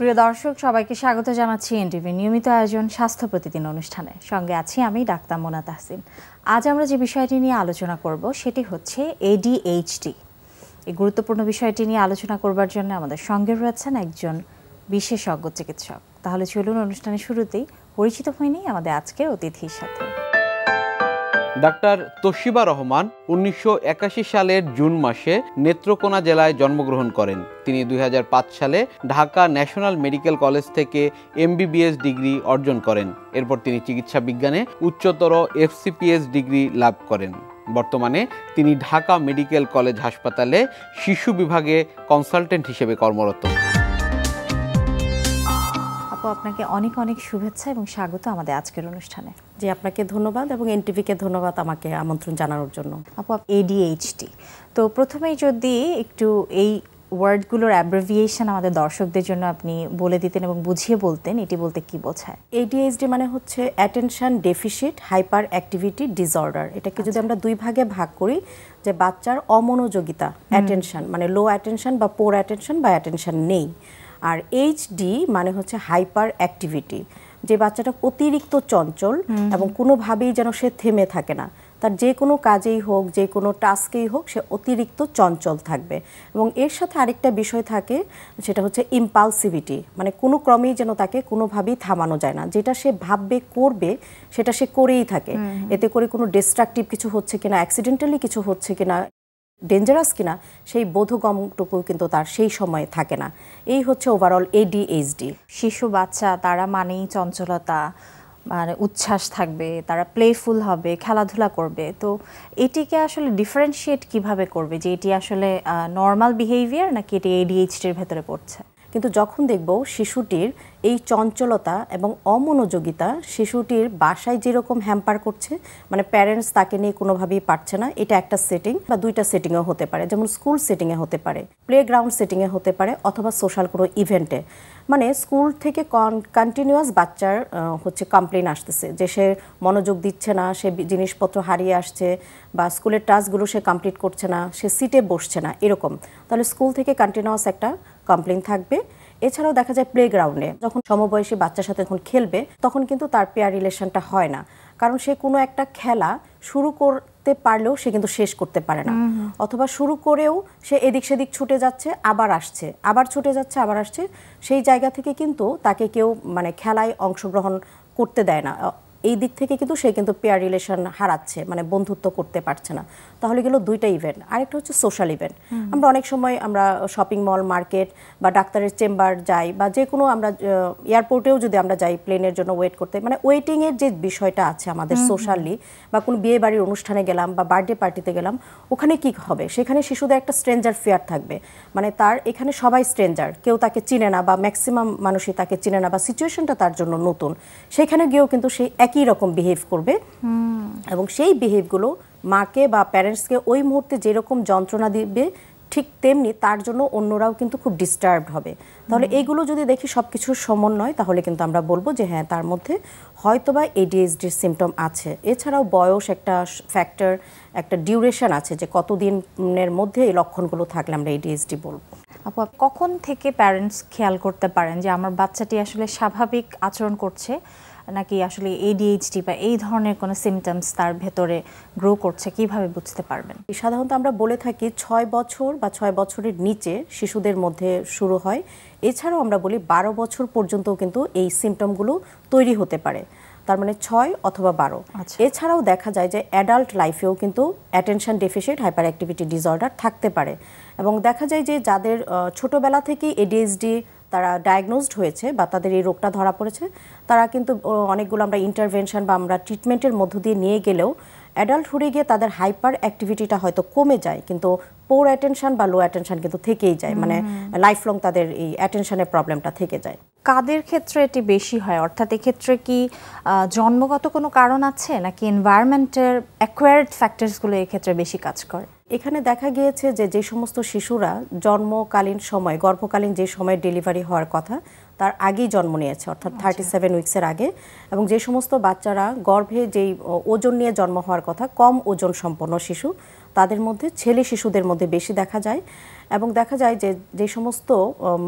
প্রিয় দর্শক, সবাইকে স্বাগত জানাচ্ছি এনটিভি নিয়মিত আয়োজন স্বাস্থ্য প্রতিদিন অনুষ্ঠানে। সঙ্গে আছি আমি ডাক্তার মোনা তাহসিন। আজ আমরা যে বিষয়টি নিয়ে আলোচনা করব সেটি হচ্ছে ADHD। এই গুরুত্বপূর্ণ বিষয়টি নিয়ে আলোচনা করবার জন্য আমাদের সঙ্গে রয়েছেন একজন বিশেষজ্ঞ চিকিৎসক। তাহলে চলুন অনুষ্ঠানের শুরুতেই পরিচিত হয়ে নিই আমাদের আজকের অতিথির সাথে। ডাক্তার তোশিবা রহমান 1981 সালের জুন মাসে নেত্রকোনা জেলায় জন্মগ্রহণ করেন। তিনি 2005 সালে ঢাকা ন্যাশনাল মেডিকেল কলেজ থেকে MBBS ডিগ্রি অর্জন করেন। এরপর তিনি চিকিৎসা বিজ্ঞানে উচ্চতর FCPS ডিগ্রি লাভ করেন। বর্তমানে তিনি ঢাকা মেডিকেল কলেজ হাসপাতালে শিশু বিভাগে কনসালটেন্ট হিসেবে কর্মরত। আপু, আপনাকে অনেক অনেক শুভেচ্ছা এবং স্বাগত আমাদের আজকের অনুষ্ঠানে। জি, আপনাকে ধন্যবাদ এবং এনটিভিকে ধন্যবাদ আমাকে আমন্ত্রণ জানানোর জন্য। আপু, ADHD, তো প্রথমেই যদি একটু এই ওয়ার্ডগুলোর অ্যাব্রিভিয়েশন আমাদের দর্শকদের জন্য আপনি বলে দিতেন এবং বুঝিয়ে বলতেন এটি বলতে কি বোঝায়। ADHD মানে হচ্ছে attention deficit hyper activity disorder. এটাকে যদি আমরা দুই ভাগে ভাগ করি, যে বাচ্চার অমনোযোগিতা, অ্যাটেনশন মানে লো অ্যাটেনশন বা পোর অ্যাটেনশন বা অ্যাটেনশন নেই, আর HD মানে হচ্ছে হাইপার অ্যাক্টিভিটি, যে বাচ্চাটা অতিরিক্ত চঞ্চল এবং কোনোভাবেই যেন সে থেমে থাকে না, তার যে কোনো কাজেই হোক, যে কোনো টাস্কেই হোক, সে অতিরিক্ত চঞ্চল থাকবে। এবং এর সাথে আরেকটা বিষয় থাকে, সেটা হচ্ছে ইম্পালসিভিটি, মানে কোনো ক্রমেই যেন তাকে কোনোভাবেই থামানো যায় না, যেটা সে ভাববে করবে সেটা সে করেই থাকে। এতে করে কোনো ডিস্ট্রাকটিভ কিছু হচ্ছে কিনা, অ্যাক্সিডেন্টালি কিছু হচ্ছে কিনা, ডেঞ্জারাস কিনা, সেই বোধগম্যটুকু কিন্তু তার সেই সময়ে থাকে না। এই হচ্ছে ওভারঅল ADHD। শিশু বাচ্চা তারা মানেই চঞ্চলতা, মানে উচ্ছ্বাস থাকবে, তারা প্লেফুল হবে, খেলাধুলা করবে। তো এটিকে আসলে ডিফারেন্সিয়েট কিভাবে করবে যে এটি আসলে নর্মাল বিহেভিয়ার নাকি এটি ADHD-র ভেতরে পড়ছে? কিন্তু যখন দেখব শিশুটির এই চঞ্চলতা এবং অমনোযোগিতা শিশুটির বাসায় যেরকম হ্যাম্পার করছে, মানে প্যারেন্টস তাকে নিয়ে কোনোভাবেই পারছে না, এটা একটা সেটিং বা দুইটা সেটিংয়েও হতে পারে, যেমন স্কুল সেটিংয়ে হতে পারে, প্লেগ্রাউন্ড সেটিংয়ে হতে পারে, অথবা সোশ্যাল কোনো ইভেন্টে। মানে স্কুল থেকে কন্টিনিউয়াস বাচ্চার হচ্ছে কমপ্লেন আসতেছে যে সে মনোযোগ দিচ্ছে না, সে জিনিসপত্র হারিয়ে আসছে, বা স্কুলের টাস্কগুলো সে কমপ্লিট করছে না, সে সিটে বসছে না, এরকম। তাহলে স্কুল থেকে কন্টিনিউয়াস একটা কমপ্লেন থাকবে। এছাড়াও দেখা যায় প্লেগ্রাউন্ডে যখন সমবয়সী বাচ্চার সাথে যখন খেলবে, তখন কিন্তু তার পেয়ার রিলেশনটা হয় না, কারণ সে কোনো একটা খেলা শুরু করতে পারলেও সে কিন্তু শেষ করতে পারে না, অথবা শুরু করেও সে এদিক সেদিক ছুটে যাচ্ছে, আবার আসছে, আবার ছুটে যাচ্ছে, আবার আসছে। সেই জায়গা থেকে কিন্তু তাকে কেউ মানে খেলায় অংশগ্রহণ করতে দেয় না। এই দিক থেকে কিন্তু সে কিন্তু পেয়ার রিলেশন হারাচ্ছে, মানে বন্ধুত্ব করতে পারছে না। তাহলে গেল দুইটা ইভেন্ট। আরেকটা হচ্ছে সোশ্যাল ইভেন্ট। আমরা অনেক সময় আমরা শপিং মল, মার্কেট বা ডাক্তারের চেম্বার যাই, বা যে কোনো আমরা এয়ারপোর্টেও যদি আমরা যাই প্লেনের জন্য ওয়েট করতে, মানে ওয়েটিংয়ের যে বিষয়টা আছে আমাদের সোশ্যালি, বা কোনো বিয়ে বাড়ির অনুষ্ঠানে গেলাম বা বার্থডে পার্টিতে গেলাম, ওখানে কি হবে? সেখানে শিশুদের একটা স্ট্রেঞ্জার ফিয়ার থাকবে, মানে তার এখানে সবাই স্ট্রেঞ্জার, কেউ তাকে চিনে না, বা ম্যাক্সিমাম মানুষই তাকে চিনে না, বা সিচুয়েশনটা তার জন্য নতুন। সেখানে গিয়েও কিন্তু সেই একই রকম বিহেভ করবে, এবং সেই বিহেভগুলো মাকে বা প্যারেন্টসকে ওই মুহূর্তে যেরকম যন্ত্রণা দিবে, ঠিক তেমনি তার জন্য অন্যরাও কিন্তু খুব ডিস্টার্বড হবে। তাহলে এইগুলো যদি দেখি সব কিছুর সমন্বয়, তাহলে কিন্তু আমরা বলবো যে হ্যাঁ, তার মধ্যে হয়তোবা ADHD-র সিমটম আছে। এছাড়াও বয়স একটা ফ্যাক্টর, একটা ডিউরেশন আছে, যে কতদিনের মধ্যে এই লক্ষণগুলো থাকলে আমরা ADHD বলবো। আপু, কখন থেকে প্যারেন্টস খেয়াল করতে পারেন যে আমার বাচ্চাটি আসলে স্বাভাবিক আচরণ করছে, নাকি আসলে ADHD বা এই ধরনের কোনো সিমটমস তার ভেতরে গ্রো করছে? কিভাবে বুঝতে পারবেন? সাধারণত আমরা বলে থাকি 6 বছর বা 6 বছরের নিচে শিশুদের মধ্যে শুরু হয়। এছাড়াও আমরা বলি 12 বছর পর্যন্তও কিন্তু এই সিমটমগুলো তৈরি হতে পারে, তার মানে 6 অথবা 12। এছাড়াও দেখা যায় যে অ্যাডাল্ট লাইফেও কিন্তু attention deficit hyper activity disorder থাকতে পারে, এবং দেখা যায় যে যাদের ছোটোবেলা থেকেই ADHD তারা ডায়াগনোজড হয়েছে বা তাদের এই রোগটা ধরা পড়েছে, তারা কিন্তু অনেকগুলো আমরা ইন্টারভেনশন বা আমরা ট্রিটমেন্টের মধ্য দিয়ে নিয়ে গেলেও অ্যাডাল্টহুডে গিয়ে তাদের হাইপার অ্যাক্টিভিটিটা হয়তো কমে যায়, কিন্তু পোর অ্যাটেনশন বা লো অ্যাটেনশন কিন্তু থেকেই যায়, মানে লাইফ লং তাদের এই অ্যাটেনশনের প্রবলেমটা থেকে যায়। কাদের ক্ষেত্রে এটি বেশি হয়? অর্থাৎ এক্ষেত্রে কি জন্মগত কোনো কারণ আছে, নাকি এনভায়রনমেন্টের অ্যাকোয়ার্ড ফ্যাক্টরসগুলো এক্ষেত্রে বেশি কাজ করে? এখানে দেখা গিয়েছে যে সমস্ত শিশুরা জন্মকালীন সময়, গর্ভকালীন যে সময় ডেলিভারি হওয়ার কথা তার আগেই জন্ম নিয়েছে, অর্থাৎ 37 উইকসের আগে, এবং যে সমস্ত বাচ্চারা গর্ভে যেই ওজন নিয়ে জন্ম হওয়ার কথা, কম ওজন সম্পন্ন শিশু, তাদের মধ্যে ছেলে শিশুদের মধ্যে বেশি দেখা যায়। এবং দেখা যায় যে সমস্ত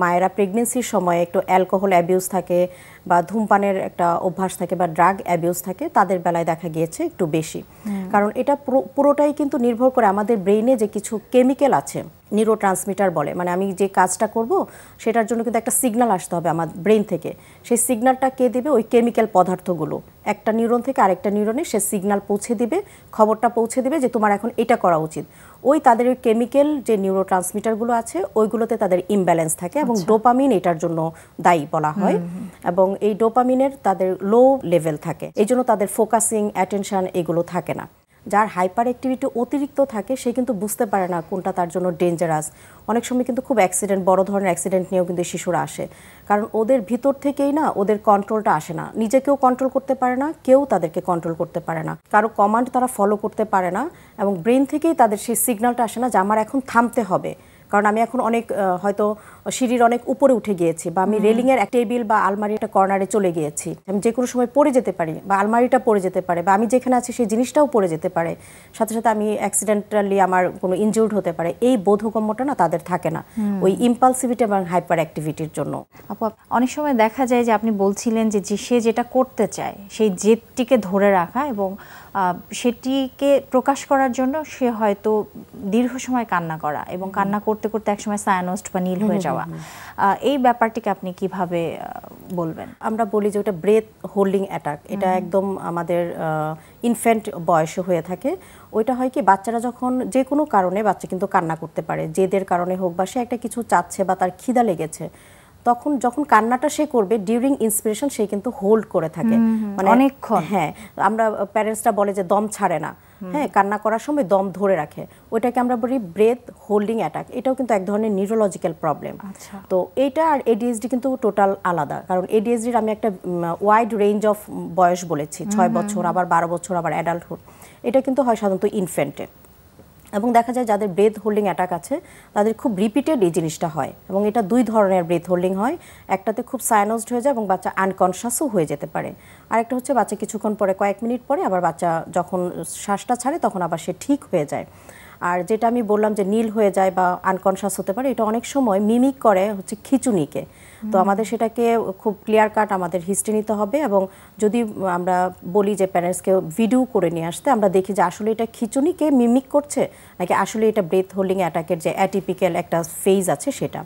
মায়েরা প্রেগনেন্সির সময় একটু অ্যালকোহল অ্যাবিউজ থাকে বা ধূমপানের একটা অভ্যাস থাকে বা ড্রাগ অ্যাবিউজ থাকে, তাদের বেলায় দেখা গিয়েছে একটু বেশি। কারণ এটা পুরোটাই কিন্তু নির্ভর করে আমাদের ব্রেইনে যে কিছু কেমিক্যাল আছে, নিউরো ট্রান্সমিটার বলে, মানে আমি যে কাজটা করব সেটার জন্য কিন্তু একটা সিগন্যাল আসতে হবে আমার ব্রেইন থেকে। সেই সিগন্যালটা কে দেবে? ওই কেমিক্যাল পদার্থগুলো একটা নিউরন থেকে আরেকটা নিউরনে সে সিগন্যাল পৌঁছে দিবে, খবরটা পৌঁছে দিবে যে তোমার এখন এটা করা উচিত। ওই তাদের ওই কেমিক্যাল যে নিউরো ট্রান্সমিটারগুলো আছে ওইগুলোতে তাদের ইমব্যালেন্স থাকে এবং ডোপামিন এটার জন্য দায়ী বলা হয়। এবং এই ডোপামিনের তাদের লো লেভেল থাকে, এই জন্য তাদের ফোকাসিং, অ্যাটেনশন এগুলো থাকে না। যার হাইপার অ্যাক্টিভিটি অতিরিক্ত থাকে সে কিন্তু বুঝতে পারে না কোনটা তার জন্য ডেঞ্জারাস। অনেক সময় কিন্তু খুব অ্যাক্সিডেন্ট, বড় ধরনের অ্যাক্সিডেন্ট নিয়েও কিন্তু শিশুরা আসে, কারণ ওদের ভিতর থেকেই না ওদের কন্ট্রোলটা আসে না, নিজেকেও কন্ট্রোল করতে পারে না, কেউ তাদেরকে কন্ট্রোল করতে পারে না, কারো কমান্ড তারা ফলো করতে পারে না এবং ব্রেন থেকেই তাদের সেই সিগন্যালটা আসে না যে আমার এখন থামতে হবে, কারণ আমি এখন অনেক হয়তো সিঁড়ির অনেক উপরে উঠে গিয়েছি বা আমি রেলিংয়ের এক টেবিল বা আলমারি একটা কর্নারে চলে গিয়েছি, আমি যে কোনো সময় পড়ে যেতে পারি বা আলমারিটা পড়ে যেতে পারে বা আমি যেখানে আছি সেই জিনিসটাও পড়ে যেতে পারে, সাথে সাথে আমি অ্যাক্সিডেন্টালি আমার কোনো ইনজিউর্ড হতে পারে। এই বোধগম্যটা না তাদের থাকে না ওই ইম্পালসিভিটি এবং হাইপার অ্যাক্টিভিটির জন্য। আপু, অনেক সময় দেখা যায় যে আপনি বলছিলেন যে সে যেটা করতে চায় সেই জেদটিকে ধরে রাখা এবং সেটিকে প্রকাশ করার জন্য সে হয়তো দীর্ঘ সময় কান্না করা এবং কান্না করতে করতে একসময় সায়ানোস্ট বা নীল হয়ে যাওয়া, এই ব্যাপারটিকে আপনি কিভাবে বলবেন? আমরা বলি যে ওটা ব্রেথ হোল্ডিং অ্যাটাক, এটা একদম আমাদের ইনফ্যান্ট বয়সে হয়ে থাকে। ওইটা হয় কি, বাচ্চারা যখন যে কোনো কারণে বাচ্চা কিন্তু কান্না করতে পারে, জেদের কারণে হোক বা সে একটা কিছু চাচ্ছে বা তার খিদা লেগেছে, তখন যখন কান্নাটা সে করবে ডিউরিং ইন্সপিরেশন সে কিন্তু হোল্ড করে থাকে, মানে অনেকক্ষণ। হ্যাঁ, আমরা প্যারেন্টসরা বলে যে দম ছাড়ে না, হ্যাঁ, কান্না করার সময় দম ধরে রাখে, ওইটাকে আমরা বলি ব্রেথ হোল্ডিং অ্যাটাক। এটাও কিন্তু এক ধরনের নিউরোলজিক্যাল প্রবলেম। তো এইটা আর এডিএইচডি কিন্তু টোটাল আলাদা, কারণ এডিএইচডির আমি একটা ওয়াইড রেঞ্জ অফ বয়স বলেছি, 6 বছর, আবার 12 বছর, আবার অ্যাডাল্টহুড। এটা কিন্তু হয় সাধারণত ইনফ্যান্টে, এবং দেখা যায় যাদের ব্রেথ হোল্ডিং অ্যাটাক আছে তাদের খুব রিপিটেড এই জিনিসটা হয়। এবং এটা 2 ধরনের ব্রেথ হোল্ডিং হয়, একটাতে খুব সায়ানোজড হয়ে যায় এবং বাচ্চা আনকনশাসও হয়ে যেতে পারে, আরেকটা হচ্ছে বাচ্চা কিছুক্ষণ পরে, কয়েক মিনিট পরে আবার বাচ্চা যখন শ্বাসটা ছাড়ে তখন আবার সে ঠিক হয়ে যায়। আর যেটা আমি বললাম যে নীল হয়ে যায় বা আনকনশাস হতে পারে, এটা অনেক সময় মিমিক করে হচ্ছে খিচুনিকে। তো আমাদের সেটাকে খুব ক্লিয়ার কাট আমাদের হিস্ট্রি নিতে হবে, এবং যদি আমরা বলি যে প্যারেন্টসকে ভিডিও করে নিয়ে আসতে, আমরা দেখি যে আসলে এটা খিচুনিকে মিমিক করছে নাকি আসলে এটা ব্রেথ হোল্ডিং অ্যাটাকের যে অ্যাটিপিক্যাল একটা ফেজ আছে সেটা।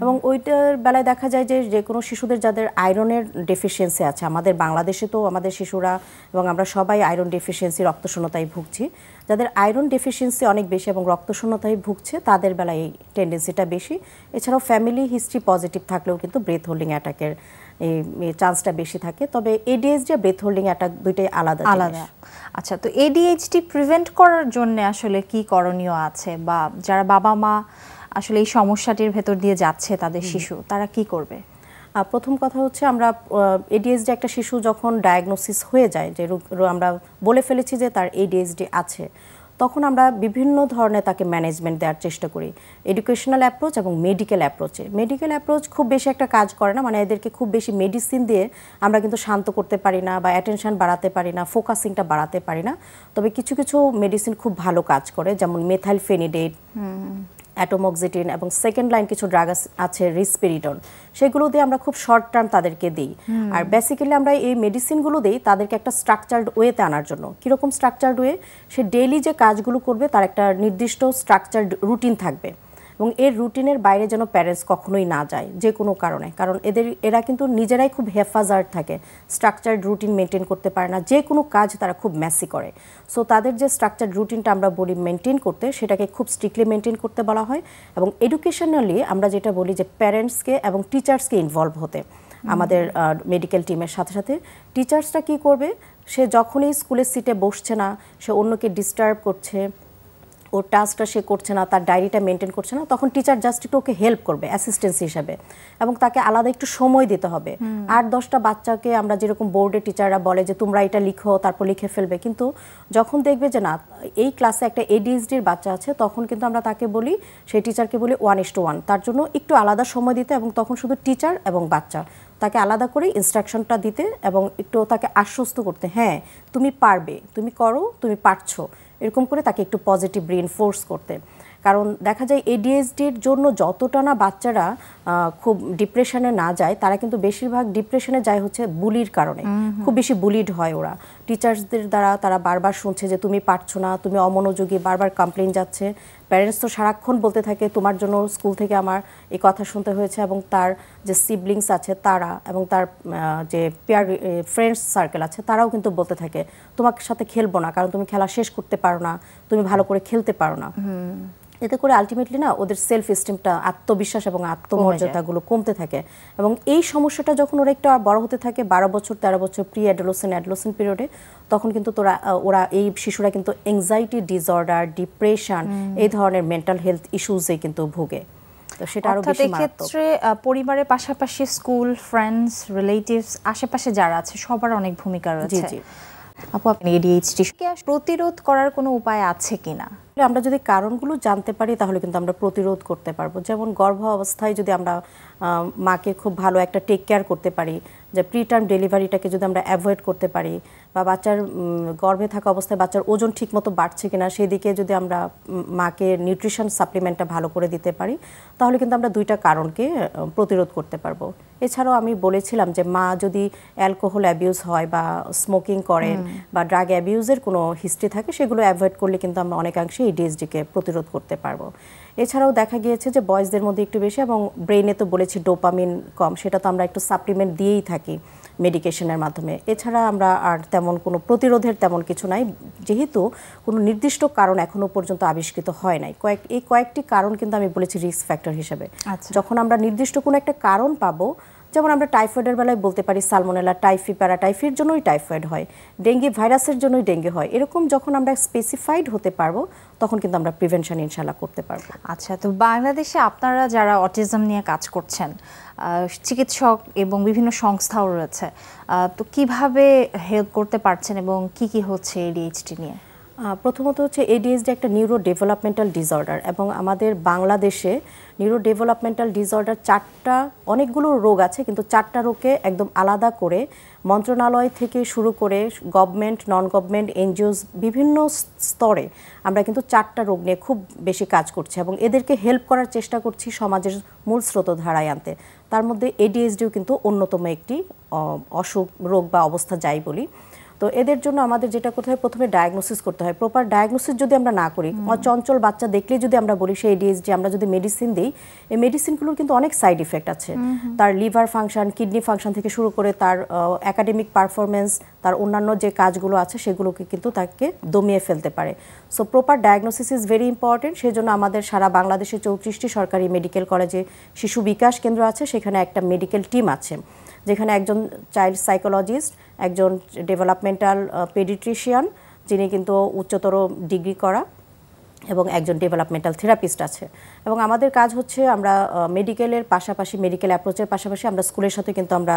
এবং ওইটার বেলায় দেখা যায় যে কোনো শিশুদের যাদের আয়রনের ডেফিসিয়েন্সি আছে, আমাদের বাংলাদেশে তো আমাদের শিশুরা এবং আমরা সবাই আয়রন ডেফিসিয়েন্সি, রক্তশূন্যতায় ভুগছি, যাদের আয়রন ডেফিসিয়েন্সি অনেক বেশি এবং রক্তশূন্যতায় ভুগছে তাদের বেলায় এই টেন্ডেন্সিটা বেশি। এছাড়াও ফ্যামিলি হিস্ট্রি পজিটিভ থাকলেও কিন্তু ব্রেথ হোল্ডিং অ্যাটাকের এই চান্সটা বেশি থাকে। তবে এডিএইচডি ব্রেথ হোল্ডিং অ্যাটাক দুইটাই আলাদা আলাদা। আচ্ছা, তো এডিএইচডি প্রিভেন্ট করার জন্য আসলে কি করণীয় আছে, বা যারা বাবা মা আসলে এই সমস্যাটির ভেতর দিয়ে যাচ্ছে তাদের শিশু, তারা কি করবে? প্রথম কথা হচ্ছে, আমরা এডিএইচডি একটা শিশু যখন ডায়াগনোসিস হয়ে যায়, যে আমরা বলে ফেলেছি যে তার এডিএইচডি আছে, তখন আমরা বিভিন্ন ধরনের তাকে ম্যানেজমেন্ট দেওয়ার চেষ্টা করি, এডুকেশনাল অ্যাপ্রোচ এবং মেডিকেল অ্যাপ্রোচে। মেডিকেল অ্যাপ্রোচ খুব বেশি একটা কাজ করে না, মানে এদেরকে খুব বেশি মেডিসিন দিয়ে আমরা কিন্তু শান্ত করতে পারি না বা অ্যাটেনশন বাড়াতে পারি না, ফোকাসিংটা বাড়াতে পারি না। তবে কিছু কিছু মেডিসিন খুব ভালো কাজ করে, যেমন মেথাইলফেনিডেট, অ্যাটোমক্সিটিন, এবং সেকেন্ড লাইন কিছু ড্রাগ আছে রিসপেরিডন, সেগুলো দিয়ে আমরা খুব শর্ট টার্ম তাদেরকে দিই। আর বেসিক্যালি আমরা এই মেডিসিনগুলো দিই তাদেরকে একটা স্ট্রাকচার্ড ওয়েতে আনার জন্য। কীরকম স্ট্রাকচার্ড ওয়ে? সে ডেইলি যে কাজগুলো করবে তার একটা নির্দিষ্ট স্ট্রাকচার্ড রুটিন থাকবে, এবং এর রুটিনের বাইরে যেন প্যারেন্টস কখনোই না যায় যে কোনো কারণে, কারণ এরা কিন্তু নিজেরাই খুব হেফাজত থাকে, স্ট্রাকচার্ড রুটিন মেনটেন করতে পারে না, যে কোনো কাজ তারা খুব মেসি করে। সো তাদের যে স্ট্রাকচার্ড রুটিনটা আমরা বলি মেনটেন করতে, সেটাকে খুব স্ট্রিক্টলি মেনটেন করতে বলা হয়। এবং এডুকেশনালি আমরা যেটা বলি যে প্যারেন্টসকে এবং টিচার্সকে ইনভলভ হতে, আমাদের মেডিকেল টিমের সাথে সাথে টিচার্সরা কি করবে, সে যখনই স্কুলের সিটে বসছে না, সে অন্যকে ডিস্টার্ব করছে, ওর টাস্কটা সে করছে না, তার ডায়েরিটা মেনটেন করছে না, তখন টিচার জাস্ট একটু ওকে হেল্প করবে অ্যাসিস্ট্যান্স হিসাবে, এবং তাকে আলাদা একটু সময় দিতে হবে। 8-10টা বাচ্চাকে আমরা যেরকম বোর্ডে টিচাররা বলে যে তোমরা এটা লিখো, তারপর লিখে ফেলবে, কিন্তু যখন দেখবে যে না এই ক্লাসে একটা এডিএইচডির বাচ্চা আছে, তখন কিন্তু আমরা তাকে বলি, সেই টিচারকে বলি 1:1, তার জন্য একটু আলাদা সময় দিতে, এবং তখন শুধু টিচার এবং বাচ্চা তাকে আলাদা করে ইনস্ট্রাকশনটা দিতে এবং একটু তাকে আশ্বস্ত করতে, হ্যাঁ তুমি পারবে, তুমি করো, তুমি পারছো, এরকম করে তাকে একটু পজিটিভ রিইনফোর্স করতে। কারণ দেখা যায় ADHDর জন্য যতটা না বাচ্চারা খুব ডিপ্রেশনে না যায়, তারা কিন্তু বেশিরভাগ ডিপ্রেশনে যায় হচ্ছে বুলির কারণে। খুব বেশি বুলিড হয় ওরা টিচার্সদের দ্বারা, তারা বারবার শুনছে যে তুমি পারছো না, তুমি অমনোযোগী, বারবার কমপ্লেন যাচ্ছে। প্যারেন্টস তো সারাক্ষণ বলতে থাকে তোমার জন্য স্কুল থেকে আমার এই কথা শুনতে হয়েছে, এবং তার যে সিবলিংস আছে তারা এবং তার যে পেয়ার ফ্রেন্ডস সার্কেল আছে তারাও কিন্তু বলতে থাকে তোমার সাথে খেলবো না, কারণ তুমি খেলা শেষ করতে পারো না, তুমি ভালো করে খেলতে পারো না। এতে করে আলটিমেটলি না ওদের সেলফ এস্টিমটা, আত্মবিশ্বাস এবং আত্মমর্যাদাগুলো কমতে থাকে। এবং এই সমস্যাটা যখন ওরা একটু বড় হতে থাকে, 12 বছর 13 বছর প্রি অ্যাডোলেসেন্ট পিরিয়ডে, তখন কিন্তু ওরা এই শিশুরা কিন্তু অ্যাংজাইটি ডিসঅর্ডার, ডিপ্রেশন, এই ধরনের মেন্টাল হেলথ ইস্যুজে কিন্তু ভোগে। তো সেটা আরো বেশি মারাত্মক। ক্ষেত্রে পরিবারের পাশাপাশি স্কুল, ফ্রেন্ডস, রিলেটিভস, আশেপাশে যারা আছে সবার অনেক ভূমিকা রয়েছে। জি। আপু, আপনি ADHD প্রতিরোধ করার কোনো উপায় আছে কিনা? আমরা যদি কারণগুলো জানতে পারি তাহলে কিন্তু আমরা প্রতিরোধ করতে পারবো। যেমন গর্ভ অবস্থায় যদি আমরা মাকে খুব ভালো একটা টেক কেয়ার করতে পারি, যে প্রিটার্ম ডেলিভারিটাকে যদি আমরা অ্যাভয়েড করতে পারি, বা বাচ্চার গর্ভে থাকা অবস্থায় বাচ্চার ওজন ঠিকমতো বাড়ছে কিনা সেই দিকে যদি আমরা মাকে নিউট্রিশন সাপ্লিমেন্টটা ভালো করে দিতে পারি, তাহলে কিন্তু আমরা দুইটা কারণকে প্রতিরোধ করতে পারবো। এছাড়াও আমি বলেছিলাম যে মা যদি অ্যালকোহল অ্যাবিউজ হয় বা স্মোকিং করেন বা ড্রাগ অ্যাবিউজের কোনো হিস্ট্রি থাকে, সেগুলো অ্যাভয়েড করলে কিন্তু আমরা অনেকাংশে ADHD-কে প্রতিরোধ করতে পারবো। এছাড়াও দেখা গিয়েছে যে বয়েজদের মধ্যে একটু বেশি, এবং ব্রেইনে তো বলেছি ডোপামিন কম, সেটা তো আমরা একটু সাপ্লিমেন্ট দিয়েই থাকি মেডিকেশনের মাধ্যমে। এছাড়া আমরা আর তেমন কোনো প্রতিরোধের তেমন কিছু নাই, যেহেতু কোনো নির্দিষ্ট কারণ এখনো পর্যন্ত আবিষ্কৃত হয় নাই। এই কয়েকটি কারণ কিন্তু আমি বলেছি রিস্ক ফ্যাক্টর হিসেবে। যখন আমরা নির্দিষ্ট কোনো একটা কারণ পাবো, যেমন আমরা টাইফয়েডের বেলায় বলতে পারি সালমোনেলা টাইফি, প্যারাটাইফির জন্যই টাইফয়েড হয়, ডেঙ্গি ভাইরাসের জন্যই ডেঙ্গি হয়, এরকম যখন আমরা স্পেসিফাইড হতে পারবো তখন কিন্তু আমরা প্রিভেনশন ইনশাল্লাহ করতে পারবো। আচ্ছা, তো বাংলাদেশে আপনারা যারা অটিজম নিয়ে কাজ করছেন, চিকিৎসক এবং বিভিন্ন সংস্থাও রয়েছে, তো কিভাবে হেল্প করতে পারছেন এবং কি হচ্ছে ADHD নিয়ে? প্রথমত হচ্ছে ADHD একটা নিউরো ডেভেলপমেন্টাল ডিসঅর্ডার, এবং আমাদের বাংলাদেশে নিউরো ডেভেলপমেন্টাল ডিসঅর্ডার অনেকগুলো রোগ আছে, কিন্তু 4টা রোগকে একদম আলাদা করে মন্ত্রণালয় থেকে শুরু করে গভর্নমেন্ট, নন গভর্নমেন্ট, এনজিওস, বিভিন্ন স্তরে আমরা কিন্তু 4টা রোগ নিয়ে খুব বেশি কাজ করছি, এবং এদেরকে হেল্প করার চেষ্টা করছি সমাজের মূল স্রোতধারায় আনতে। তার মধ্যে ADHDও কিন্তু অন্যতম একটি অসুখ, রোগ বা অবস্থা যাই বলি। তো এদের জন্য আমাদের যেটা করতে হয়, প্রথমে ডায়াগনোসিস করতে হয়। প্রপার ডায়াগনোসিস যদি আমরা না করি, চঞ্চল বাচ্চা দেখলেই যদি আমরা বলি সে ADHD, আমরা যদি মেডিসিন দিই, এই মেডিসিনগুলোর কিন্তু অনেক সাইড ইফেক্ট আছে। তার লিভার ফাংশন, কিডনি ফাংশন থেকে শুরু করে তার একাডেমিক পারফরমেন্স, তার অন্যান্য যে কাজগুলো আছে সেগুলোকে কিন্তু তাকে দমিয়ে ফেলতে পারে। So proper diagnosis is very important. সেই জন্য আমাদের সারা বাংলাদেশে 34টি সরকারি মেডিকেল কলেজে শিশু বিকাশ কেন্দ্র আছে, সেখানে একটা মেডিকেল টিম আছে, যেখানে একজন চাইল্ড সাইকোলজিস্ট, একজন ডেভেলপমেন্টাল পেডিট্রিশিয়ান যিনি কিন্তু উচ্চতর ডিগ্রি করা, এবং একজন ডেভেলপমেন্টাল থেরাপিস্ট আছে। এবং আমাদের কাজ হচ্ছে আমরা মেডিকেলের পাশাপাশি, মেডিকেল অ্যাপ্রোচের পাশাপাশি আমরা স্কুলের সাথে কিন্তু আমরা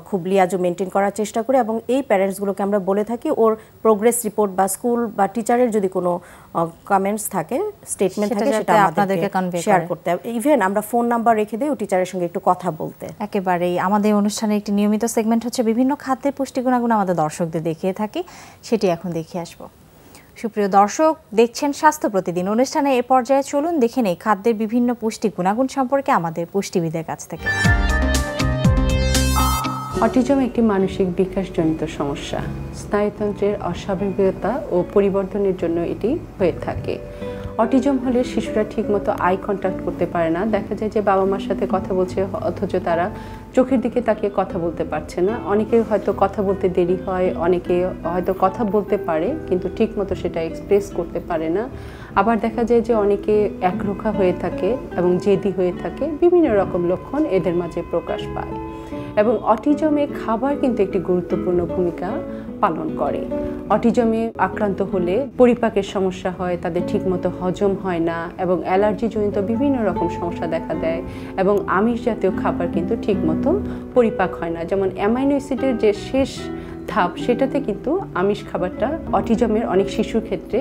খুব লিয়াজো মেনটেন করার চেষ্টা করি, এবং এই প্যারেন্টসগুলোকে আমরা বলে থাকি ওর প্রোগ্রেস রিপোর্ট বা স্কুল বা টিচারের যদি কোনো কমেন্টস থাকে, স্টেটমেন্ট থাকে, সেটা আমাদেরকে শেয়ার করতে হবে। ইভেন আমরা ফোন নাম্বার রেখে দিই ও টিচারের সঙ্গে একটু কথা বলতে। একেবারেই আমাদের অনুষ্ঠানের একটি নিয়মিত সেগমেন্ট হচ্ছে বিভিন্ন খাদ্যের পুষ্টি গুণাগুণ আমাদের দর্শকদের দেখিয়ে থাকি, সেটি এখন দেখিয়ে আসবো। সুপ্রিয় দর্শক, দেখছেন স্বাস্থ্য প্রতিদিন অনুষ্ঠানে। এ পর্যায়ে চলুন দেখে নেই খাদ্যের বিভিন্ন পুষ্টি গুণাগুণ সম্পর্কে আমাদের পুষ্টিবিদের কাছ থেকে। অটিজম একটি মানসিক বিকাশজনিত সমস্যা। স্নায়ুতন্ত্রের অস্বাভাবিকতা ও পরিবর্তনের জন্য এটি হয়ে থাকে। অটিজম হলে শিশুরা ঠিকমতো আই কন্ট্যাক্ট করতে পারে না। দেখা যায় যে বাবা মার সাথে কথা বলছে, অথচ তারা চোখের দিকে তাকিয়ে কথা বলতে পারছে না। অনেকে হয়তো কথা বলতে দেরি হয়, অনেকে হয়তো কথা বলতে পারে কিন্তু ঠিকমতো সেটা এক্সপ্রেস করতে পারে না। আবার দেখা যায় যে অনেকে একরোখা হয়ে থাকে এবং জেদি হয়ে থাকে। বিভিন্ন রকম লক্ষণ এদের মাঝে প্রকাশ পায়, এবং অটিজমে খাবার কিন্তু একটি গুরুত্বপূর্ণ ভূমিকা পালন করে। অটিজমে আক্রান্ত হলে পরিপাকের সমস্যা হয়, তাদের ঠিকমতো হজম হয় না, এবং অ্যালার্জিজনিত বিভিন্ন রকম সমস্যা দেখা দেয়, এবং আমিষ জাতীয় খাবার কিন্তু ঠিকমতো পরিপাক হয় না। যেমন অ্যামাইনো অ্যাসিডের যে শেষ ধাপ, সেটাতে কিন্তু আমিষ খাবারটা অটিজমের অনেক শিশুর ক্ষেত্রে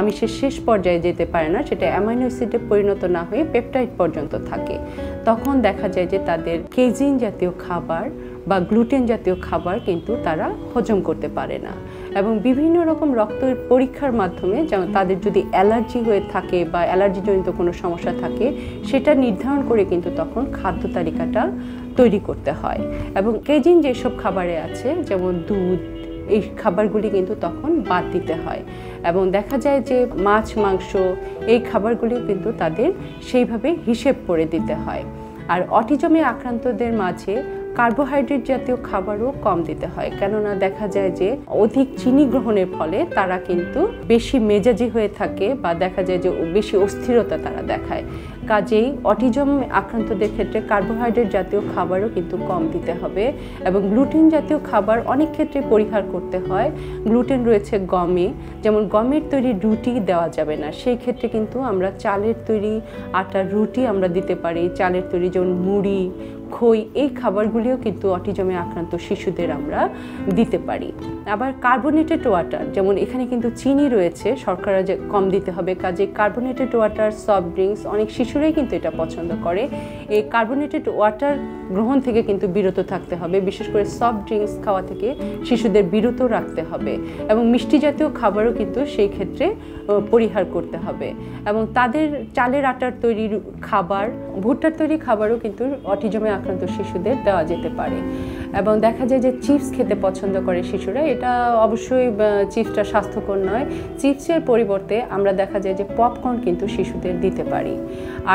আমিষের শেষ পর্যায়ে যেতে পারে না, সেটা অ্যামাইনো অ্যাসিডে পরিণত না হয়ে পেপটাইড পর্যন্ত থাকে। তখন দেখা যায় যে তাদের কেজিন জাতীয় খাবার বা গ্লুটেন জাতীয় খাবার কিন্তু তারা হজম করতে পারে না। এবং বিভিন্ন রকম রক্তের পরীক্ষার মাধ্যমে যেমন তাদের যদি অ্যালার্জি হয়ে থাকে বা অ্যালার্জিজনিত কোনো সমস্যা থাকে সেটা নির্ধারণ করে কিন্তু তখন খাদ্য তালিকাটা তৈরি করতে হয়। এবং কেজিন যেসব খাবারে আছে যেমন দুধ, এই খাবারগুলি কিন্তু তখন বাদ দিতে হয়। এবং দেখা যায় যে মাছ, মাংস এই খাবারগুলিও কিন্তু তাদের সেইভাবে হিসেব করে দিতে হয়। আর অটিজমে আক্রান্তদের মাঝে কার্বোহাইড্রেট জাতীয় খাবারও কম দিতে হয়, কেননা দেখা যায় যে অধিক চিনি গ্রহণের ফলে তারা কিন্তু বেশি মেজাজি হয়ে থাকে বা দেখা যায় যে বেশি অস্থিরতা তারা দেখায়। কাজেই অটিজম আক্রান্তদের ক্ষেত্রে কার্বোহাইড্রেট জাতীয় খাবারও কিন্তু কম দিতে হবে এবং গ্লুটেন জাতীয় খাবার অনেক ক্ষেত্রে পরিহার করতে হয়। গ্লুটেন রয়েছে গমে, যেমন গমের তৈরি রুটি দেওয়া যাবে না, সেই ক্ষেত্রে কিন্তু আমরা চালের তৈরি আটার রুটি আমরা দিতে পারি। চালের তৈরি যেমন মুড়ি, খই, এই খাবারগুলিও কিন্তু অটিজমে আক্রান্ত শিশুদের আমরা দিতে পারি। আবার কার্বোনেটেড ওয়াটার, যেমন এখানে কিন্তু চিনি রয়েছে, শর্করা যে কম দিতে হবে, কাজে কার্বোনেটেড ওয়াটার, সফট ড্রিঙ্কস অনেক শিশুরাই কিন্তু এটা পছন্দ করে। এই কার্বোনেটেড ওয়াটার গ্রহণ থেকে কিন্তু বিরত থাকতে হবে, বিশেষ করে সফট ড্রিঙ্কস খাওয়া থেকে শিশুদের বিরত রাখতে হবে এবং মিষ্টি জাতীয় খাবারও কিন্তু সেই ক্ষেত্রে পরিহার করতে হবে। এবং তাদের চালের আটার তৈরি খাবার, ভুট্টার তৈরি খাবারও কিন্তু অটিজমে আক্রান্ত শিশুদের দেওয়া যেতে পারে। এবং দেখা যায় যে চিপস খেতে পছন্দ করে শিশুরা, এটা অবশ্যই চিপসটা স্বাস্থ্যকর নয়। চিপসের পরিবর্তে আমরা দেখা যায় যে পপকর্ন কিন্তু শিশুদের দিতে পারি।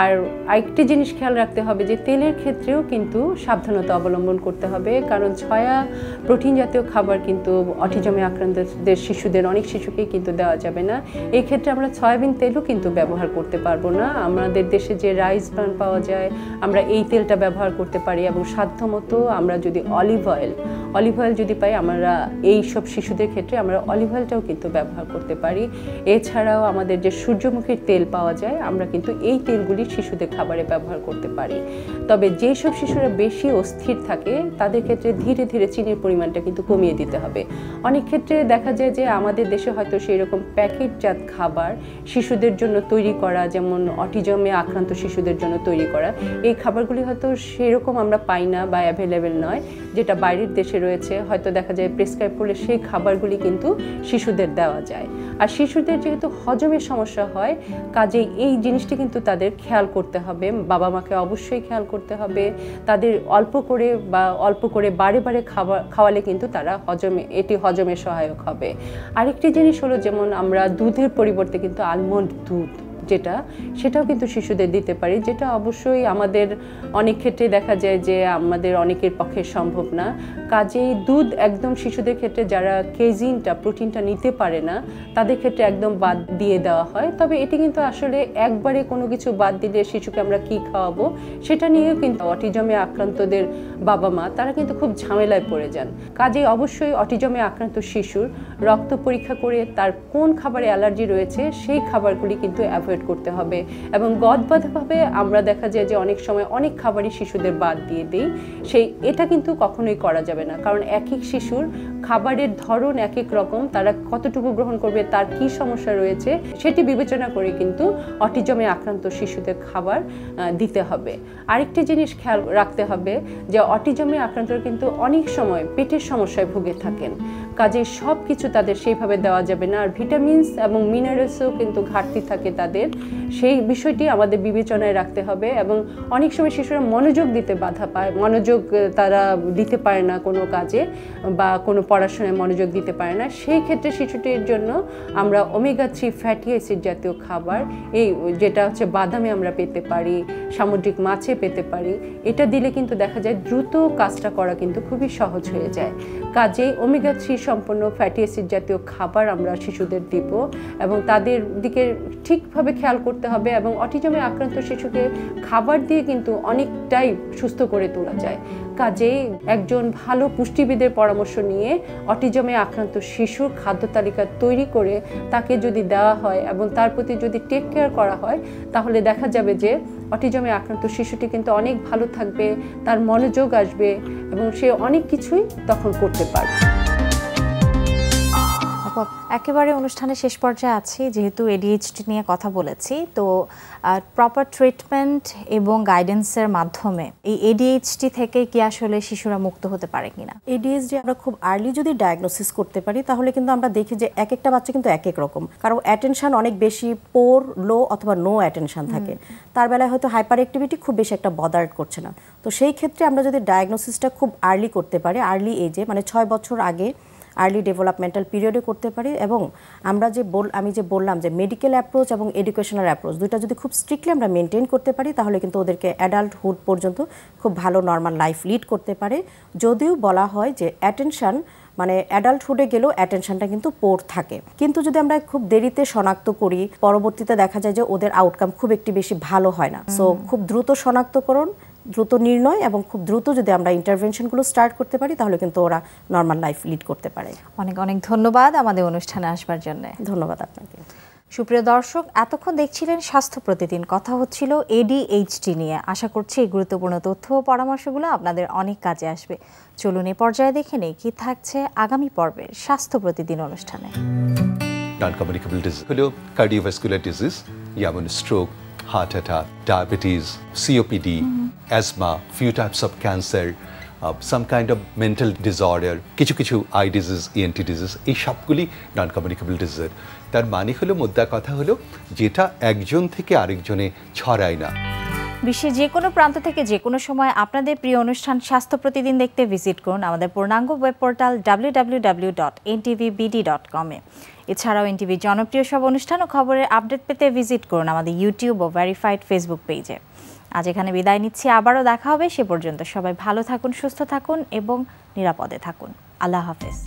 আর আরেকটি জিনিস খেয়াল রাখতে হবে যে তেলের ক্ষেত্রেও কিন্তু সাবধানতা অবলম্বন করতে হবে, কারণ সয়া প্রোটিন জাতীয় খাবার কিন্তু অটিজমে আক্রান্তদের শিশুদের অনেক শিশুকেই কিন্তু দেওয়া যাবে না। এই ক্ষেত্রে আমরা সয়াবিন তেলও কিন্তু ব্যবহার করতে পারবো না। আমাদের দেশে যে রাইস ব্রান পাওয়া যায় আমরা এই তেলটা ব্যবহার করতে পারি এবং সাধ্যমতো আমরা যদি অলিভ অয়েল যদি পাই আমরা এই সব শিশুদের ক্ষেত্রে আমরা অলিভ অয়েলটাও কিন্তু ব্যবহার করতে পারি। এছাড়াও আমাদের যে সূর্যমুখীর তেল পাওয়া যায় আমরা কিন্তু এই তেলগুলি শিশুদের খাবারে ব্যবহার করতে পারি। তবে যেসব শিশুরা বেশি অস্থির থাকে তাদের ক্ষেত্রে ধীরে ধীরে চিনির পরিমাণটা কিন্তু কমিয়ে দিতে হবে। অনেক ক্ষেত্রে দেখা যায় যে আমাদের দেশে হয়তো সেই রকম প্যাকেটজাত খাবার শিশুদের জন্য তৈরি করা, যেমন অটিজমে আক্রান্ত শিশুদের জন্য তৈরি করা, এই খাবারগুলি হয়তো সেরকম আমরা পাই না বা অ্যাভেলেবেল নয়, যেটা বাইরের দেশে রয়েছে হয়তো দেখা যায় প্রেসক্রাইব করলে সেই খাবারগুলি কিন্তু শিশুদের দেওয়া যায়। আর শিশুদের যেহেতু হজমের সমস্যা হয় কাজেই এই জিনিসটি কিন্তু তাদের খেয়াল করতে হবে, বাবা মাকে অবশ্যই খেয়াল করতে হবে। তাদের অল্প করে বারে বারে খাওয়ালে কিন্তু তারা এটি হজমে সহায়ক হবে। আরেকটি জিনিস হলো যেমন আমরা দুধের পরিবর্তে কিন্তু আলমন্ড দুধ সেটাও কিন্তু শিশুদের দিতে পারি, যেটা অবশ্যই আমাদের অনেক ক্ষেত্রে দেখা যায় যে আমাদের অনেকের পক্ষে সম্ভব না। কাজেই দুধ একদম শিশুদের ক্ষেত্রে যারা কেজিনটা প্রোটিনটা নিতে পারে না তাদের ক্ষেত্রে একদম বাদ দিয়ে দেওয়া হয়। তবে এটি কিন্তু আসলে একবারে কোনো কিছু বাদ দিলে শিশুকে আমরা কি খাওয়াবো সেটা নিয়েও কিন্তু অটিজমে আক্রান্তদের বাবা মা তারা কিন্তু খুব ঝামেলায় পড়ে যান। কাজেই অবশ্যই অটিজমে আক্রান্ত শিশুর রক্ত পরীক্ষা করে তার কোন খাবারে অ্যালার্জি রয়েছে সেই খাবারগুলি কিন্তু অ্যাভয়েড করতে হবে। এবং গদবাঁধাভাবে আমরা দেখা যায় যে অনেক সময় অনেক খাবারই শিশুদের বাদ দিয়ে দিই, এটা কিন্তু কখনোই করা যাবে না, কারণ এক এক শিশুর খাবারের ধরন এক এক রকম, তারা কতটুকু গ্রহণ করবে, তার কি সমস্যা রয়েছে সেটি বিবেচনা করে কিন্তু অটিজমে আক্রান্ত শিশুদের খাবার দিতে হবে। আরেকটি জিনিস খেয়াল রাখতে হবে যে অটিজমে আক্রান্তরা কিন্তু অনেক সময় পেটের সমস্যায় ভুগে থাকেন, কাজে সব কিছু তাদের সেইভাবে দেওয়া যাবে না। আর ভিটামিনস এবং মিনারেলসও কিন্তু ঘাটতি থাকে তাদের, সেই বিষয়টি আমাদের বিবেচনায় রাখতে হবে। এবং অনেক সময় শিশুরা মনোযোগ দিতে বাধা পায়, তারা দিতে পারে না কোনো কাজে বা কোনো পড়াশোনায় মনোযোগ দিতে পারে না, সেই ক্ষেত্রে শিশুটির জন্য আমরা ওমেগা 3 ফ্যাটি অ্যাসিড জাতীয় খাবার, যেটা হচ্ছে বাদামে আমরা পেতে পারি, সামুদ্রিক মাছে পেতে পারি, এটা দিলে কিন্তু দেখা যায় দ্রুত কাজটা করা কিন্তু খুবই সহজ হয়ে যায়। কাজেই ওমেগা 3 সম্পন্ন ফ্যাটি অ্যাসিড জাতীয় খাবার আমরা শিশুদের দিব এবং তাদের দিকে ঠিকভাবে খেয়াল করতে হবে। এবং অটিজমে আক্রান্ত শিশুকে খাবার দিয়ে কিন্তু অনেকটাই সুস্থ করে তোলা যায়। কাজেই একজন ভালো পুষ্টিবিদের পরামর্শ নিয়ে অটিজমে আক্রান্ত শিশুর খাদ্য তালিকা তৈরি করে তাকে যদি দেওয়া হয় এবং তার প্রতি যদি টেক কেয়ার করা হয় তাহলে দেখা যাবে যে অটিজমে আক্রান্ত শিশুটি কিন্তু অনেক ভালো থাকবে, তার মনোযোগ আসবে এবং সে অনেক কিছুই তখন করতে পারবে। আপু, একেবারে অনুষ্ঠানের শেষ পর্যায়ে আছি, যেহেতু এডিএইচডি নিয়ে কথা বলেছি, তো প্রপার ট্রিটমেন্ট এবং গাইডেন্সের মাধ্যমে এই এডিএইচডি থেকে কি আসলে শিশুরা মুক্ত হতে পারে কিনা? এডিএইচডি আমরা খুব আর্লি যদি ডায়াগনোসিস করতে পারি তাহলে কিন্তু আমরা দেখি যে এক একটা বাচ্চা কিন্তু এক এক রকম, কারণ অ্যাটেনশন অনেক বেশি পোর, লো অথবা নো অ্যাটেনশন থাকে, তার বেলায় হয়তো হাইপার অ্যাক্টিভিটি খুব বেশি একটা বদার্ড করছে না। তো সেই ক্ষেত্রে আমরা যদি ডায়াগনোসিসটা খুব আর্লি করতে পারি, আর্লি এজে মানে 6 বছর আগে আর্লি ডেভেলপমেন্টাল পিরিয়ডে করতে পারি, এবং আমরা আমি যে বললাম যে মেডিকেল অ্যাপ্রোচ এবং এডুকেশনাল অ্যাপ্রোচ দুইটা যদি খুব স্ট্রিক্টলি আমরা মেনটেন করতে পারি তাহলে কিন্তু ওদেরকে অ্যাডাল্টহুড পর্যন্ত খুব ভালো নর্মাল লাইফ লিড করতে পারে। যদিও বলা হয় যে অ্যাটেনশন মানে অ্যাডাল্টহুডে গেলেও অ্যাটেনশনটা কিন্তু পোর থাকে, কিন্তু যদি আমরা খুব দেরিতে শনাক্ত করি পরবর্তীতে দেখা যায় যে ওদের আউটকাম খুব একটি বেশি ভালো হয় না। সো খুব দ্রুত শনাক্তকরণ, দ্রুত নির্ণয় এবং খুব দ্রুত যদি আমরা ইন্টারভেনশনগুলো স্টার্ট করতে পারি তাহলে কিন্তু ওরা নর্মাল লাইফ লিড করতে পারে। অনেক অনেক ধন্যবাদ আমাদের অনুষ্ঠানে আসবার জন্য। ধন্যবাদ আপনাকে। সুপ্রিয় দর্শক, এতক্ষণ দেখছিলেন স্বাস্থ্য প্রতিদিন, কথা হচ্ছিল এডিএইচডি নিয়ে। আশা করছি এই গুরুত্বপূর্ণ তথ্য ও পরামর্শগুলো আপনাদের অনেক কাজে আসবে। চলুন এই পর্যায়ে দেখে নেই কি থাকছে আগামী পর্বের স্বাস্থ্য প্রতিদিন অনুষ্ঠানে। নন কমিউনিকেবল ডিজিজ হলো কার্ডিওভাস্কুলার ডিজিজ, যেমন stroke, heart attack, diabetes, COPD, asthma, few types of cancer, some kind of mental disorder, কিছু কিছু আই ডিজিজ, ইএনটি ডিজিজ, এই সবগুলি নন কমিউনিকেবল ডিজিজ। তার মানে হলো, মোদ্দা কথা হলো, যেটা একজন থেকে আরেকজনে ছড়ায় না। বিশ্বের যে কোনো প্রান্ত থেকে যে কোনো সময় আপনাদের প্রিয় অনুষ্ঠান স্বাস্থ্য প্রতিদিন দেখতে ভিজিট করুন আমাদের পূর্ণাঙ্গ ওয়েব পোর্টাল www.ntvbd.com-এ। এছাড়াও এনটিভির জনপ্রিয় সব অনুষ্ঠান ও খবরের আপডেট পেতে ভিজিট করুন আমাদের ইউটিউব ও ভেরিফাইড ফেসবুক পেজে। আজ এখানে বিদায় নিচ্ছি, আবারও দেখা হবে। সে পর্যন্ত সবাই ভালো থাকুন, সুস্থ থাকুন এবং নিরাপদে থাকুন। আল্লাহ হাফেজ।